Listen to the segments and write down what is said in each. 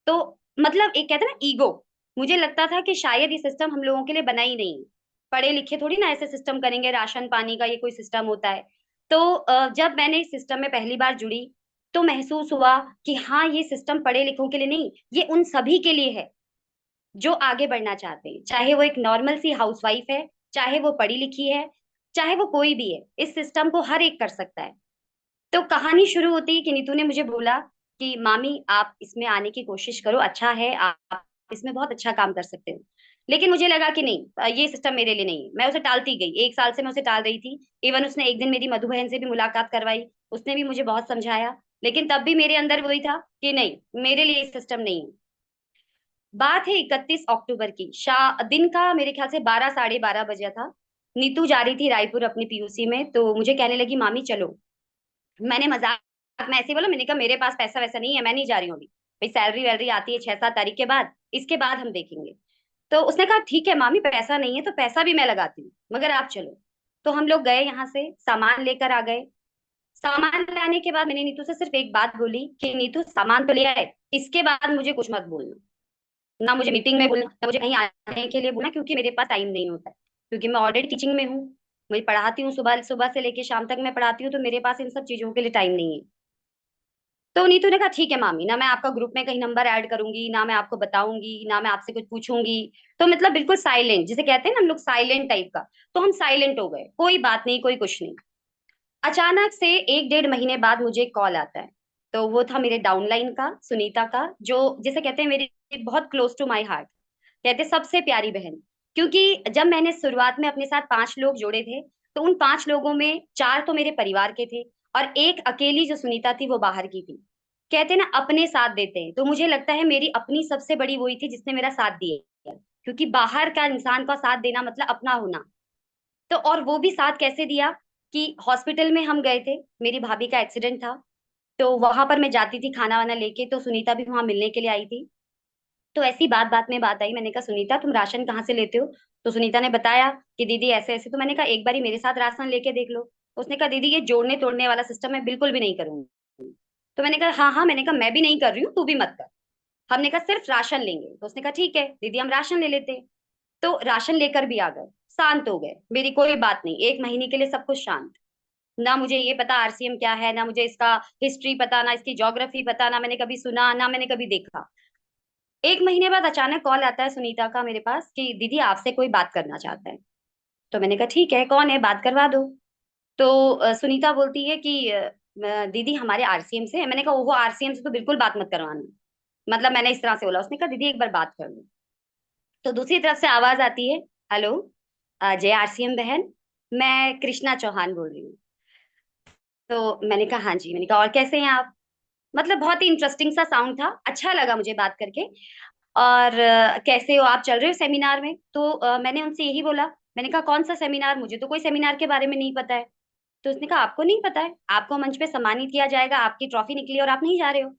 तो मतलब एक कहते हैं ना ईगो, मुझे लगता था कि शायद ये सिस्टम हम लोगों के लिए बना ही नहीं। पढ़े लिखे थोड़ी ना ऐसे सिस्टम करेंगे, राशन पानी का ये कोई सिस्टम होता है। तो जब मैंने इस सिस्टम में पहली बार जुड़ी, तो महसूस हुआ कि हाँ, ये सिस्टम पढ़े लिखों के लिए नहीं, ये उन सभी के लिए है जो आगे बढ़ना चाहते हैं, चाहे वो एक नॉर्मल सी हाउसवाइफ है, चाहे वो पढ़ी लिखी है, चाहे वो कोई भी है, इस सिस्टम को हर एक कर सकता है। तो कहानी शुरू होती है कि नीतू ने मुझे बोला कि मामी आप इसमें आने की कोशिश करो, अच्छा है, आप इसमें बहुत अच्छा काम कर सकते हो। लेकिन मुझे लगा कि नहीं, ये सिस्टम मेरे लिए नहीं है। मैं उसे टालती गई, 1 साल से मैं उसे टाल रही थी। इवन उसने एक दिन मेरी मधु बहन से भी मुलाकात करवाई, उसने भी मुझे बहुत समझाया, लेकिन तब भी मेरे अंदर वही था कि नहीं, मेरे लिए ये सिस्टम नहीं है। बात है 31 अक्टूबर की, दिन का मेरे ख्याल से 12 साढ़े 12 बजे था। नीतू जा रही थी रायपुर अपनी पीयूसी में, तो मुझे कहने लगी मामी चलो। मैंने मजाक में ऐसे ही बोला, मैंने कहा मेरे पास पैसा वैसा नहीं है, मैं नहीं जा रही हूँ अभी, भाई सैलरी वैलरी आती है 6 7 तारीख के बाद, इसके बाद हम देखेंगे। तो उसने कहा ठीक है मामी, पैसा नहीं है तो पैसा भी मैं लगाती हूँ, मगर आप चलो। तो हम लोग गए, यहाँ से सामान लेकर आ गए। सामान लाने के बाद मैंने नीतू से सिर्फ एक बात बोली कि नीतू सामान तो ले आए, इसके बाद मुझे कुछ मत बोलना, ना मुझे मीटिंग में बोलना, ना मुझे कहीं आने के लिए बोलना, क्योंकि मेरे पास टाइम नहीं होता है, क्योंकि मैं ऑलरेडी टीचिंग में हूँ। मैं पढ़ाती हूँ, सुबह सुबह से लेके शाम तक मैं पढ़ाती हूँ, तो मेरे पास इन सब चीजों के लिए टाइम नहीं है। तो नीतू ने कहा ठीक है मामी, ना मैं आपका ग्रुप में कहीं नंबर ऐड करूंगी, ना मैं आपको बताऊंगी, ना मैं आपसे कुछ पूछूंगी। तो मतलब बिल्कुल साइलेंट, जिसे कहते हैं ना हम लोग साइलेंट टाइप का। तो हम साइलेंट हो गए, कोई बात नहीं, कोई कुछ नहीं। अचानक से 1 1.5 महीने बाद मुझे कॉल आता है। तो वो था मेरे डाउनलाइन का, सुनीता का, जो जिसे कहते हैं मेरी बहुत क्लोज टू माई हार्ट, कहते सबसे प्यारी बहन। क्योंकि जब मैंने शुरुआत में अपने साथ 5 लोग जोड़े थे, तो उन 5 लोगों में 4 तो मेरे परिवार के थे, और एक अकेली जो सुनीता थी वो बाहर की थी। कहते ना अपने साथ देते हैं, तो मुझे लगता है मेरी अपनी सबसे बड़ी वही थी जिसने मेरा साथ दिया, क्योंकि बाहर का इंसान का साथ देना मतलब अपना होना। तो और वो भी साथ कैसे दिया कि हॉस्पिटल में हम गए थे, मेरी भाभी का एक्सीडेंट था, तो वहां पर मैं जाती थी खाना वाना लेके, तो सुनीता भी वहां मिलने के लिए आई थी। तो ऐसी बात बात में बात आई, मैंने कहा सुनीता तुम राशन कहाँ से लेते हो? तो सुनीता ने बताया कि दीदी ऐसे ऐसे। तो मैंने कहा एक बारी मेरे साथ राशन लेके देख लो। उसने कहा दीदी ये जोड़ने तोड़ने वाला सिस्टम मैं बिल्कुल भी नहीं करूंगी। तो मैंने कहा हाँ हाँ, मैंने कहा मैं भी नहीं कर रही हूँ, तू भी मत कर, हमने कहा सिर्फ राशन लेंगे। तो उसने कहा ठीक है दीदी, हम राशन ले लेते हैं। तो राशन लेकर भी आ गए, शांत हो गए, मेरी कोई बात नहीं, 1 महीने के लिए सब कुछ शांत। ना मुझे ये पता आरसीएम क्या है, ना मुझे इसका हिस्ट्री पता, ना इसकी ज्योग्राफी पता, ना मैंने कभी सुना, ना मैंने कभी देखा। 1 महीने बाद अचानक कॉल आता है सुनीता का मेरे पास कि दीदी आपसे कोई बात करना चाहता है। तो मैंने कहा ठीक है, कौन है, बात करवा दो। तो सुनीता बोलती है कि दीदी हमारे आरसीएम से है। मैंने कहा वो आरसीएम से तो बिल्कुल बात मत करवाना, मतलब मैंने इस तरह से बोला। उसने कहा दीदी एक बार बात कर लो। तो दूसरी तरफ से आवाज आती है, हेलो जय आरसीएम बहन, मैं कृष्णा चौहान बोल रही हूँ। तो मैंने कहा हाँ जी। मैंने कहा और कैसे हैं आप? मतलब बहुत ही इंटरेस्टिंग सा साउंड था, अच्छा लगा मुझे बात करके। और कैसे हो आप, चल रहे हो सेमिनार में? तो मैंने उनसे यही बोला। मैंने कहा कौन सा सेमिनार, मुझे तो कोई सेमिनार के बारे में नहीं पता है। तो उसने कहा आपको नहीं पता है, आपको मंच पे सम्मानित किया जाएगा, आपकी ट्रॉफी निकली और आप नहीं जा रहे हो।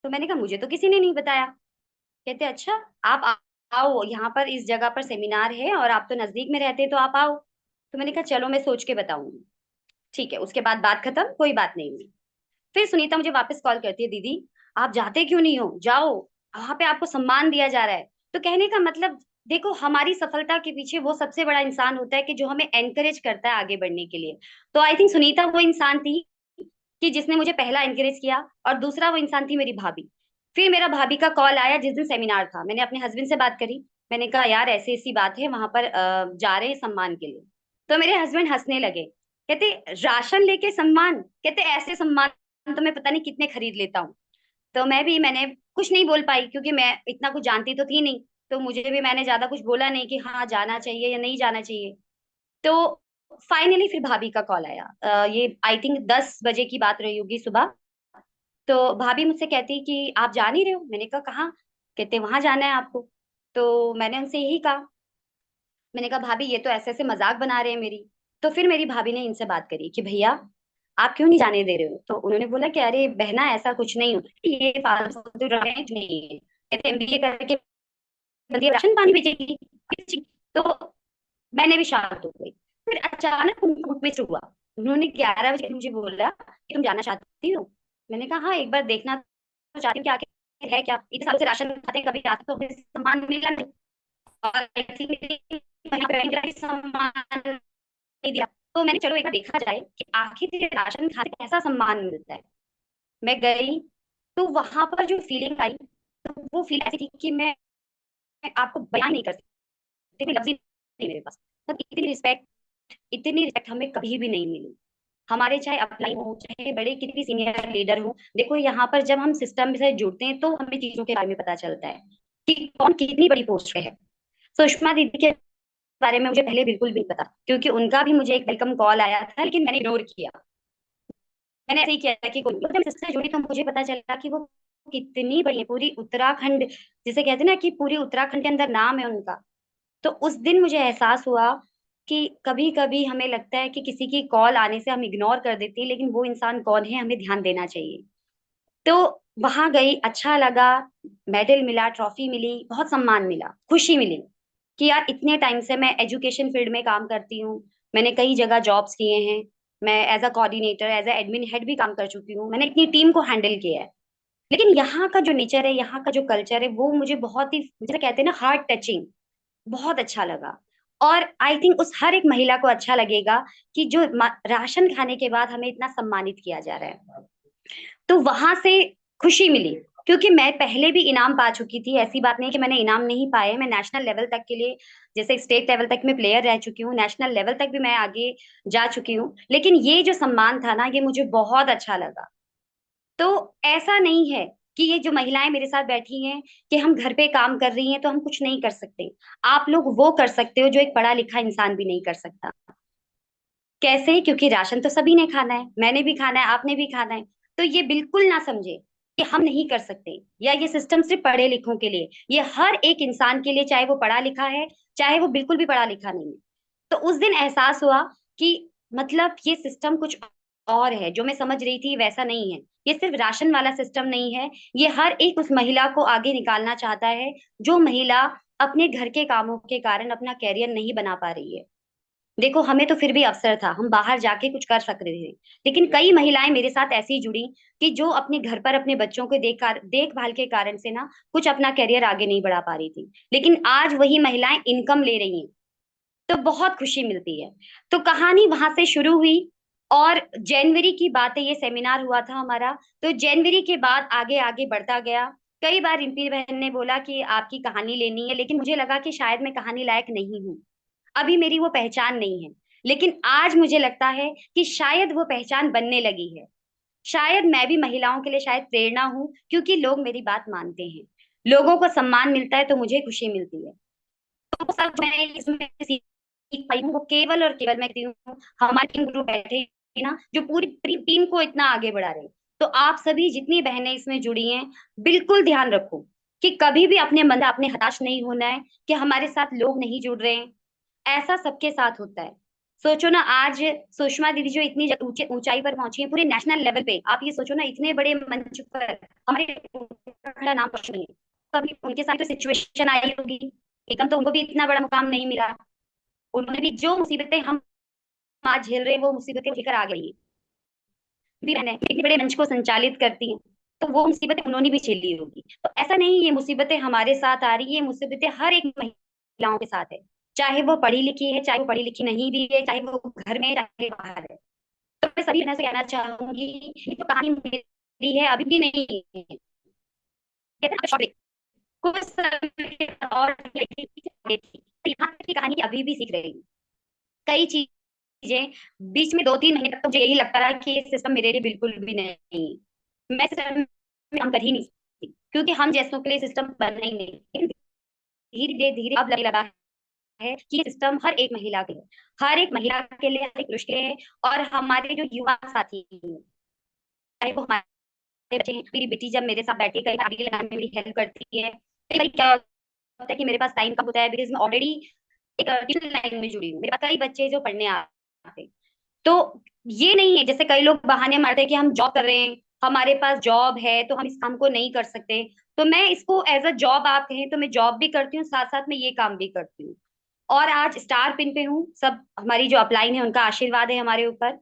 तो मैंने कहा मुझे तो किसी ने नहीं बताया। कहते अच्छा, आप आओ, यहाँ पर इस जगह पर सेमिनार है और आप तो नजदीक में रहते हैं, तो आप आओ। तो मैंने कहा चलो मैं सोच के बताऊंगी। ठीक है, उसके बाद बात खत्म, कोई बात नहीं हुई। फिर सुनीता मुझे वापस कॉल करती है, दीदी आप जाते क्यों नहीं हो, जाओ, वहां पे आपको सम्मान दिया जा रहा है। तो कहने का मतलब, देखो हमारी सफलता के पीछे वो सबसे बड़ा इंसान होता है कि जो हमें एनकरेज करता है आगे बढ़ने के लिए। तो आई थिंक सुनीता वो इंसान थी कि जिसने मुझे पहला एनकरेज किया, और दूसरा वो इंसान थी मेरी भाभी। फिर मेरा भाभी का कॉल आया जिस दिन सेमिनार था, मैंने अपने हस्बैंड से बात करी। मैंने कहा यार ऐसी ऐसी बात है, वहां पर जा रहे हैं सम्मान के लिए। तो मेरे हस्बैंड हंसने लगे, कहते राशन लेके सम्मान, कहते ऐसे सम्मान तो मैं पता नहीं कितने खरीद लेता हूँ। तो मैंने कुछ नहीं बोल पाई, क्योंकि मैं इतना कुछ जानती तो थी नहीं। तो मुझे भी, मैंने ज्यादा कुछ बोला नहीं कि हाँ जाना चाहिए या नहीं जाना चाहिए। तो फाइनली फिर भाभी का कॉल आया, ये आई थिंक 10 बजे की बात रही होगी सुबह। तो भाभी मुझसे कहती कि आप जा नहीं रहे हो? मैंने कहा कहाँ? कहते वहां जाना है आपको। तो मैंने उनसे यही कहा, मैंने कहा भाभी ये तो ऐसे ऐसे मजाक बना रहे हैं मेरी। तो फिर मेरी भाभी ने इनसे बात करी कि भैया आप क्यों नहीं जाने दे रहे हो? तो उन्होंने बोला कि अरे बहना ऐसा कुछ नहीं होता, ये फालतू रमेश नहीं है, कहते एमबीए करके बंदी राशन पानी बेचेगी। तो मैंने भी शांत हो गई। फिर अचानक उनको ट्विस्ट हुआ, उन्होंने 11 बजे मुझे बोला कि तुम जाना चाहती हो? मैंने कहा हाँ एक बार देखना तो चाहती हूँ कि आखिर है क्या, इतने सालों से राशन खाते हैं, कभी राशन तो हमें सम्मान मिला नहीं। और I think यहाँ पे इंदिरा भी सम्मान नहीं दिया। तो मैंने चलो एक बार देखा जाए कि आखिर ये राशन खाते कैसा सम्मान मिलता है। मैं गई, तो वहां पर जो फीलिंग आई, तो वो फील ऐसी थी कि मैं आपको बयान नहीं कर सकती, लफ्ज ही नहीं मेरे पास। तब इतनी रिस्पेक्ट हमें कभी भी नहीं मिली। हमारे चाहे अपलाइन हो, चाहे बड़े कितने भी सीनियर लीडर हो, देखो यहाँ पर जब हम सिस्टम से जुड़ते हैं तो हमें चीजों के बारे में पता चलता है कि कौन कितनी बड़ी पोस्ट पे है। सुषमा दीदी के बारे में मुझे पहले बिल्कुल भी नहीं पता, क्योंकि उनका भी मुझे एक वेलकम कॉल आया था, लेकिन मैंने इग्नोर किया। मैंने ऐसे ही किया कि कोई, जब मैं सिस्टर जुड़ी तो मुझे पता चला कि वो कितनी बड़ी है। पूरी उत्तराखंड, जिसे कहते हैं ना कि पूरी उत्तराखंड के अंदर नाम है उनका। तो उस दिन मुझे एहसास हुआ कि कभी कभी हमें लगता है कि किसी की कॉल आने से हम इग्नोर कर देते हैं, लेकिन वो इंसान कौन है हमें ध्यान देना चाहिए। तो वहां गई, अच्छा लगा। मेडल मिला, ट्रॉफी मिली, बहुत सम्मान मिला, खुशी मिली कि यार इतने टाइम से मैं एजुकेशन फील्ड में काम करती हूँ। मैंने कई जगह जॉब्स किए हैं। मैं as a coordinator, as a admin head भी काम कर चुकी हूँ। मैंने इतनी टीम को हैंडल किया है। लेकिन यहाँ का जो नेचर है, यहाँ का जो कल्चर है, वो मुझे बहुत ही, जैसे कहते हैं ना, हार्ट टचिंग, बहुत अच्छा लगा। और आई थिंक उस हर एक महिला को अच्छा लगेगा कि जो राशन खाने के बाद हमें इतना सम्मानित किया जा रहा है। तो वहां से खुशी मिली, क्योंकि मैं पहले भी इनाम पा चुकी थी। ऐसी बात नहीं है कि मैंने इनाम नहीं पाए। मैं नेशनल लेवल तक के लिए, जैसे स्टेट लेवल तक में प्लेयर रह चुकी हूँ, नेशनल लेवल तक भी मैं आगे जा चुकी हूँ। लेकिन ये जो सम्मान था ना, ये मुझे बहुत अच्छा लगा। तो ऐसा नहीं है कि ये जो महिलाएं मेरे साथ बैठी हैं कि हम घर पे काम कर रही हैं तो हम कुछ नहीं कर सकते। आप लोग वो कर सकते हो जो एक पढ़ा लिखा इंसान भी नहीं कर सकता। कैसे? क्योंकि राशन तो सभी ने खाना है, मैंने भी खाना है, आपने भी खाना है। तो ये बिल्कुल ना समझे कि हम नहीं कर सकते, या ये सिस्टम सिर्फ पढ़े लिखों के लिए। ये हर एक इंसान के लिए, चाहे वो पढ़ा लिखा है, चाहे वो बिल्कुल भी पढ़ा लिखा नहीं है। तो उस दिन एहसास हुआ कि मतलब ये सिस्टम कुछ और है। जो मैं समझ रही थी वैसा नहीं है। ये सिर्फ राशन वाला सिस्टम नहीं है। ये हर एक उस महिला को आगे निकालना चाहता है, जो महिला अपने घर के कामों के कारण अपना कैरियर नहीं बना पा रही है। देखो, हमें तो फिर भी अवसर था, हम बाहर जाके कुछ कर सकते थे। लेकिन कई महिलाएं मेरे साथ ऐसी जुड़ी कि जो अपने घर पर अपने बच्चों को देखभाल के कारण से ना कुछ अपना करियर आगे नहीं बढ़ा पा रही थी, लेकिन आज वही महिलाएं इनकम ले रही हैं। तो बहुत खुशी मिलती है। तो कहानी वहां से शुरू हुई। और जनवरी की बात है, ये सेमिनार हुआ था हमारा। तो जनवरी के बाद आगे आगे बढ़ता गया। कई बार रिम्पी बहन ने बोला कि आपकी कहानी लेनी है, लेकिन मुझे लगा कि शायद मैं कहानी लायक नहीं हूँ, अभी मेरी वो पहचान नहीं है। लेकिन आज मुझे लगता है कि शायद वो पहचान बनने लगी है। शायद मैं भी महिलाओं के लिए शायद प्रेरणा हूँ, क्योंकि लोग मेरी बात मानते हैं, लोगों को सम्मान मिलता है, तो मुझे खुशी मिलती है। तो सब मैं इसमें सीख पाई हूँ, वो केवल और केवल मैं कहती हूँ, हमारे टीम ग्रुप बैठे हैं ना, जो पूरी टीम को इतना आगे बढ़ा रहे हैं। तो आप सभी जितनी बहनें इसमें जुड़ी हैं, बिल्कुल ध्यान रखो कि कभी भी अपने मन अपने हताश नहीं होना है कि हमारे साथ लोग नहीं जुड़ रहे हैं। ऐसा सबके साथ होता है। सोचो ना, आज सुषमा दीदी जो इतनी ऊंचाई पर पहुंची है पूरे नेशनल लेवल पे, आप ये सोचो ना, इतने बड़े मंच पर हमारे का नाम रोशन है। कभी उनके साथ तो सिचुएशन आई होगी, एकदम तो उनको भी इतना बड़ा मुकाम नहीं मिला। उन्होंने भी जो मुसीबतें हम आज झेल रहे हैं, वो मुसीबतें झेलकर आ गई भी। मैंने इतने बड़े मंच को संचालित करती हैं, तो वो मुसीबतें उन्होंने भी झेली होगी। तो ऐसा नहीं, ये मुसीबतें हमारे साथ आ रही है, ये मुसीबतें हर एक महिलाओं के साथ है। चाहे वो पढ़ी लिखी है, चाहे वो पढ़ी लिखी नहीं भी है, चाहे वो घर में है, चाहे बाहर है। तो मैं सभी बहनों से कहना चाहूंगी, ये जो कहानी मेरी है अभी भी नहीं है। कहते हैं ना, short कुछ समय और यहाँ तक की कहानी अभी भी सीख रही हूँ। कई चीजें बीच में 2-3 महीने तक तो मुझे यही लगता रहा कि ये सिस्टम मेरे लिए बिल्कुल भी नहीं है। मैं सिस्टम में काम कर ही नहीं सकती, क्योंकि हम जैसों के लिए सिस्टम बना ही नहीं। लेकिन धीरे धीरे अब लगने लगा है कि ये सिस्टम हर एक महिला के लिए, हर एक महिला के लिए, हर एक पुरुष के लिए है। और हमारे जो युवा साथी हैं, चाहे वो हमारे बच्चे हैं, मेरी बेटी जब मेरे साथ बैठी कहीं आगे लगाने में मेरी हेल्प करती है। कई बार क्या होता है कि मेरे पास टाइम कम होता है, बिकॉज मैं ऑलरेडी एक ट्यूशन लाइन में जुड़ी हूँ, मेरे पास कई बच्चे जो पढ़ने आते हैं। तो ये नहीं है जैसे कई लोग बहाने मारते हैं कि हम जॉब कर रहे हैं, हमारे पास जॉब है तो हम इस काम को नहीं कर सकते। तो मैं इसको एज अ जॉब आप कहें तो मैं जॉब भी करती हूँ, साथ साथ में ये काम भी करती हूँ। और आज स्टार पिन पे हूँ। सब हमारी जो अपलाइन है उनका आशीर्वाद है हमारे ऊपर।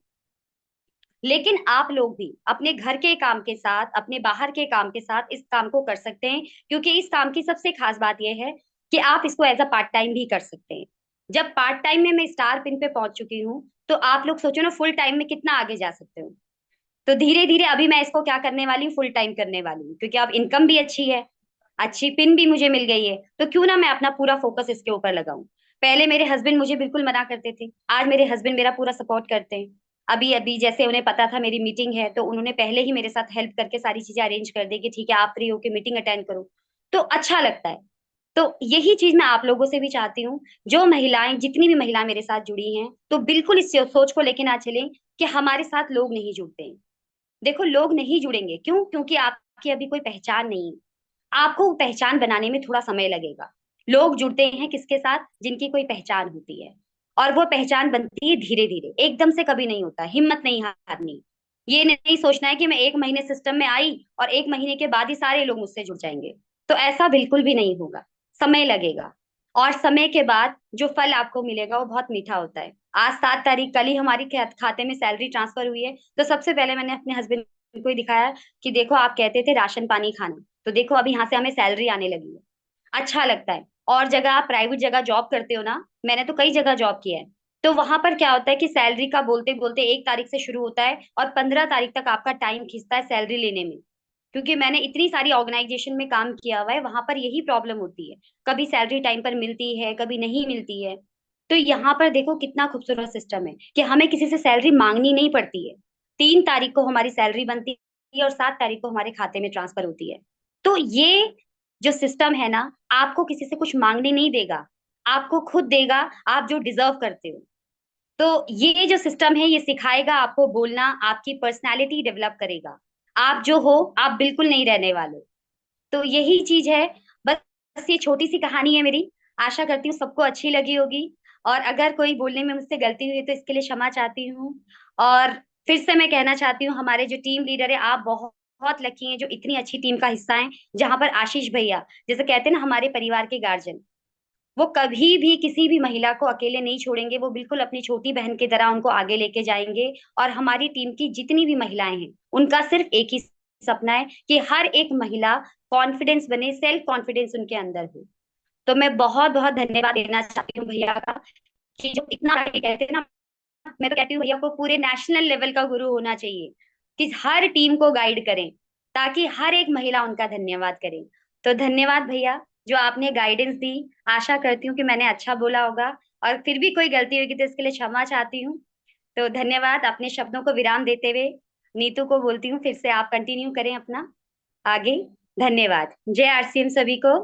लेकिन आप लोग भी अपने घर के काम के साथ, अपने बाहर के काम के साथ इस काम को कर सकते हैं, क्योंकि इस काम की सबसे खास बात यह है कि आप इसको एज अ पार्ट टाइम भी कर सकते हैं। जब पार्ट टाइम में मैं स्टार पिन पे पहुंच चुकी हूँ, तो आप लोग सोचो ना फुल टाइम में कितना आगे जा सकते हो। तो धीरे धीरे अभी मैं इसको क्या करने वाली हूँ, फुल टाइम करने वाली हूँ, क्योंकि अब इनकम भी अच्छी है, अच्छी पिन भी मुझे मिल गई है, तो क्यों ना मैं अपना पूरा फोकस इसके ऊपर लगाऊं। पहले मेरे हस्बैंड मुझे बिल्कुल मना करते थे, आज मेरे हस्बैंड मेरा पूरा सपोर्ट करते हैं। अभी अभी जैसे उन्हें पता था मेरी मीटिंग है, तो उन्होंने पहले ही मेरे साथ हेल्प करके सारी चीजें अरेंज कर दी कि ठीक है आप फ्री होके मीटिंग अटेंड करो। तो अच्छा लगता है। तो यही चीज मैं आप लोगों से भी चाहती हूँ, जो महिलाएं, जितनी भी महिलाएं मेरे साथ जुड़ी हैं, तो बिल्कुल इस सोच को लेके ना चलें कि हमारे साथ लोग नहीं जुड़ते हैं। देखो लोग नहीं जुड़ेंगे, क्यों? क्योंकि आपकी अभी कोई पहचान नहीं है। आपको पहचान बनाने में थोड़ा समय लगेगा। लोग जुड़ते हैं किसके साथ? जिनकी कोई पहचान होती है। और वो पहचान बनती है धीरे धीरे, एकदम से कभी नहीं होता। हिम्मत नहीं हारनी। ये नहीं सोचना है कि मैं 1 महीने सिस्टम में आई और 1 महीने के बाद ही सारे लोग मुझसे जुड़ जाएंगे। तो ऐसा बिल्कुल भी नहीं होगा। समय लगेगा। और समय के बाद जो फल आपको मिलेगा वो बहुत मीठा होता है। आज 7 तारीख, कल ही हमारी खाते में सैलरी ट्रांसफर हुई है, तो सबसे पहले मैंने अपने हस्बैंड को ही दिखाया कि देखो आप कहते थे राशन पानी खाना, तो देखो अभी यहाँ से हमें सैलरी आने लगी है। अच्छा लगता है। और जगह आप प्राइवेट जगह जॉब करते हो ना, मैंने तो कई जगह जॉब किया है, तो वहां पर क्या होता है कि सैलरी का बोलते बोलते 1 तारीख से शुरू होता है और 15 तारीख तक आपका टाइम खिंचता है सैलरी लेने में। क्योंकि मैंने इतनी सारी ऑर्गेनाइजेशन में काम किया हुआ है, वहां पर यही प्रॉब्लम होती है। कभी सैलरी टाइम पर मिलती है, कभी नहीं मिलती है। तो यहाँ पर देखो कितना खूबसूरत सिस्टम है कि हमें किसी से सैलरी मांगनी नहीं पड़ती है। 3 तारीख को हमारी सैलरी बनती है और 7 तारीख को हमारे खाते में ट्रांसफर होती है। तो ये जो सिस्टम है ना, आपको किसी से कुछ मांगने नहीं देगा, आपको खुद देगा, आप जो डिजर्व करते हो। तो ये जो सिस्टम है ये सिखाएगा आपको बोलना, आपकी पर्सनालिटी डेवलप करेगा। आप जो हो, आप बिल्कुल नहीं रहने वाले। तो यही चीज है। बस ये छोटी सी कहानी है मेरी। आशा करती हूँ सबको अच्छी लगी होगी। और अगर कोई बोलने में मुझसे गलती हुई है तो इसके लिए क्षमा चाहती हूँ। और फिर से मैं कहना चाहती हूँ, हमारे जो टीम लीडर है, आप बहुत बहुत लकी हैं जो इतनी अच्छी टीम का हिस्सा हैं। जहां पर आशीष भैया, जैसे कहते हैं ना, हमारे परिवार के गार्जियन, वो कभी भी किसी भी महिला को अकेले नहीं छोड़ेंगे। वो बिल्कुल अपनी छोटी बहन की तरह उनको आगे लेके जाएंगे। और हमारी टीम की जितनी भी महिलाएं हैं, उनका सिर्फ एक ही सपना है कि हर एक महिला कॉन्फिडेंस बने, सेल्फ कॉन्फिडेंस उनके अंदर हो। तो मैं बहुत बहुत धन्यवाद देना चाहती हूँ भैया का, कि जो इतना कहते हैं ना, मैं तो कहती हूँ भैया को पूरे नेशनल लेवल का गुरु होना चाहिए, कि हर टीम को गाइड करें, ताकि हर एक महिला उनका धन्यवाद करे। तो धन्यवाद भैया, जो आपने गाइडेंस दी। आशा करती हूँ कि मैंने अच्छा बोला होगा, और फिर भी कोई गलती होगी तो इसके लिए क्षमा चाहती हूँ। तो धन्यवाद। अपने शब्दों को विराम देते हुए नीतू को बोलती हूँ, फिर से आप कंटिन्यू करें अपना आगे। धन्यवाद। जय आरसीएम सभी को।